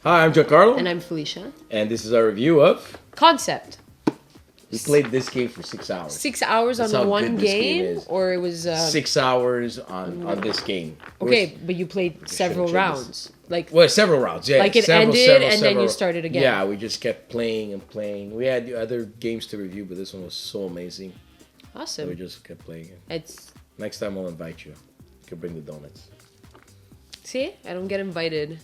Hi, I'm Giancarlo. And I'm Felicia. And this is our review of... Concept. We played this game for 6 hours. 6 hours That's on how one good this game? is. Or it was... 6 hours on this game. Okay, but you played several rounds. Well, several rounds, yeah. Like it ended and then you started again. Yeah, we just kept playing and playing. We had other games to review, but this one was so amazing. Awesome. So we just kept playing it. Next time I'll invite you. You can bring the donuts. See? I don't get invited.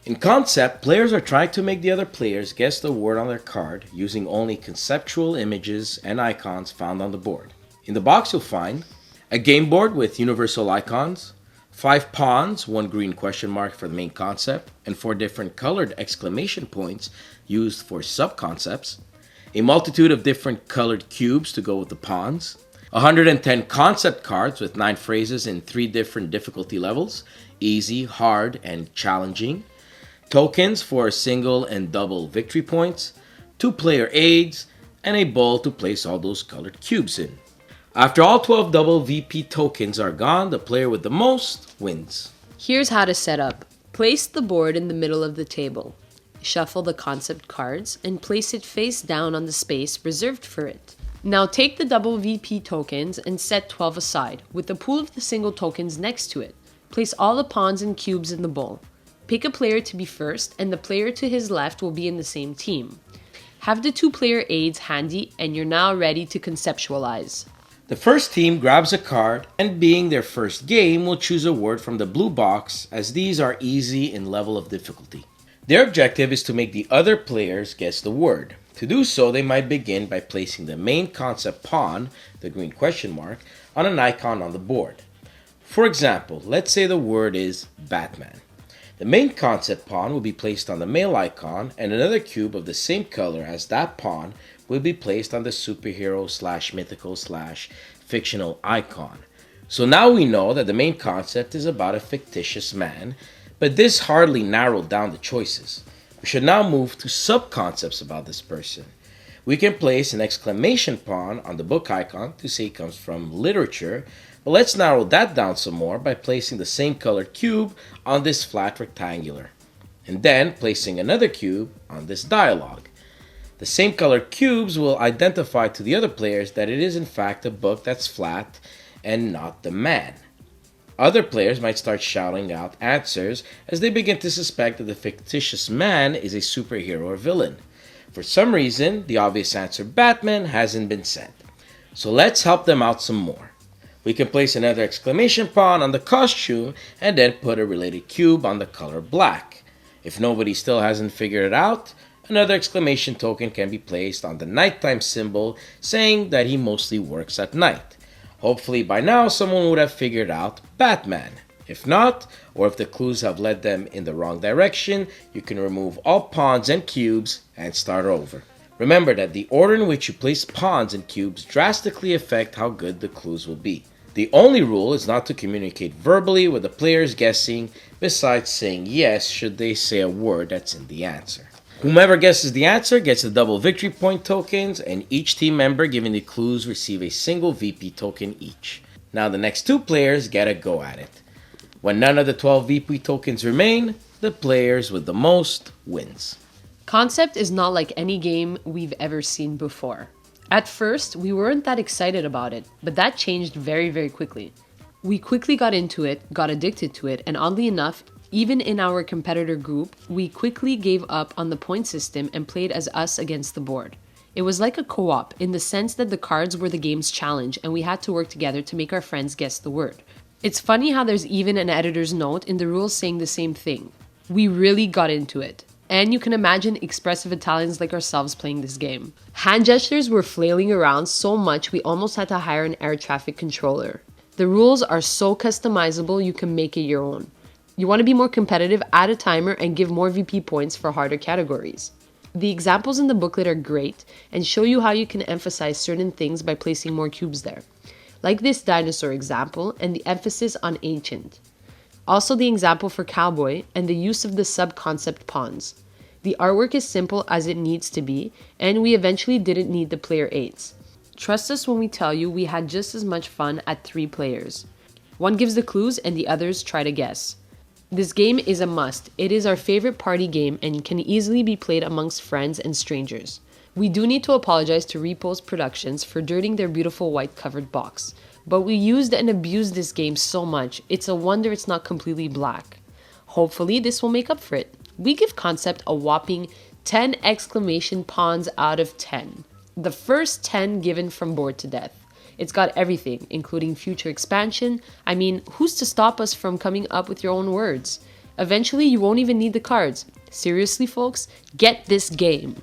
In Concept, players are trying to make the other players guess the word on their card using only conceptual images and icons found on the board. In the box you'll find a game board with universal icons, 5 pawns, 1 green question mark for the main concept, and 4 different colored exclamation points used for sub-concepts, a multitude of different colored cubes to go with the pawns, 110 concept cards with 9 phrases in 3 different difficulty levels, easy, hard, and challenging, tokens for single and double victory points, 2 player aids, and a bowl to place all those colored cubes in. After all 12 double VP tokens are gone, the player with the most wins. Here's how to set up. Place the board in the middle of the table. Shuffle the concept cards and place it face down on the space reserved for it. Now take the double VP tokens and set 12 aside, with the pool of the single tokens next to it. Place all the pawns and cubes in the bowl. Pick a player to be first, and the player to his left will be in the same team. Have the 2 player aids handy, and you're now ready to conceptualize. The first team grabs a card, and being their first game, will choose a word from the blue box, as these are easy in level of difficulty. Their objective is to make the other players guess the word. To do so, they might begin by placing the main concept pawn, the green question mark, on an icon on the board. For example, let's say the word is Batman. The main concept pawn will be placed on the male icon, and another cube of the same color as that pawn will be placed on the superhero / mythical / fictional icon. So now we know that the main concept is about a fictitious man, but this hardly narrowed down the choices. We should now move to sub-concepts about this person. We can place an exclamation pawn on the book icon to say it comes from literature, but let's narrow that down some more by placing the same colored cube on this flat rectangular, and then placing another cube on this dialogue. The same colored cubes will identify to the other players that it is in fact a book that's flat and not the man. Other players might start shouting out answers as they begin to suspect that the fictitious man is a superhero or villain. For some reason, the obvious answer Batman hasn't been sent. So let's help them out some more. We can place another exclamation pawn on the costume and then put a related cube on the color black. If nobody still hasn't figured it out, another exclamation token can be placed on the nighttime symbol saying that he mostly works at night. Hopefully by now someone would have figured out Batman. If not, or if the clues have led them in the wrong direction, you can remove all pawns and cubes and start over. Remember that the order in which you place pawns and cubes drastically affect how good the clues will be. The only rule is not to communicate verbally with the players guessing, besides saying yes should they say a word that's in the answer. Whomever guesses the answer gets the double victory point tokens, and each team member giving the clues receive a single VP token each. Now the next 2 players get a go at it. When none of the 12 VP tokens remain, the players with the most wins. Concept is not like any game we've ever seen before. At first, we weren't that excited about it, but that changed very, very quickly. We quickly got into it, got addicted to it, and oddly enough, even in our competitor group, we quickly gave up on the point system and played as us against the board. It was like a co-op in the sense that the cards were the game's challenge and we had to work together to make our friends guess the word. It's funny how there's even an editor's note in the rules saying the same thing. We really got into it. And you can imagine expressive Italians like ourselves playing this game. Hand gestures were flailing around so much we almost had to hire an air traffic controller. The rules are so customizable you can make it your own. You want to be more competitive, add a timer and give more VP points for harder categories. The examples in the booklet are great and show you how you can emphasize certain things by placing more cubes there. Like this dinosaur example and the emphasis on ancient. Also the example for cowboy and the use of the sub-concept pawns. The artwork is simple as it needs to be, and we eventually didn't need the player aids. Trust us when we tell you we had just as much fun at 3 players. One gives the clues and the others try to guess. This game is a must. It is our favorite party game and can easily be played amongst friends and strangers. We do need to apologize to Repost Productions for dirtying their beautiful white covered box. But we used and abused this game so much, it's a wonder it's not completely black. Hopefully this will make up for it. We give Concept a whopping 10 exclamation pawns out of 10. The first 10 given from Bored to Death. It's got everything, including future expansion. I mean, who's to stop us from coming up with your own words? Eventually, you won't even need the cards. Seriously, folks, get this game.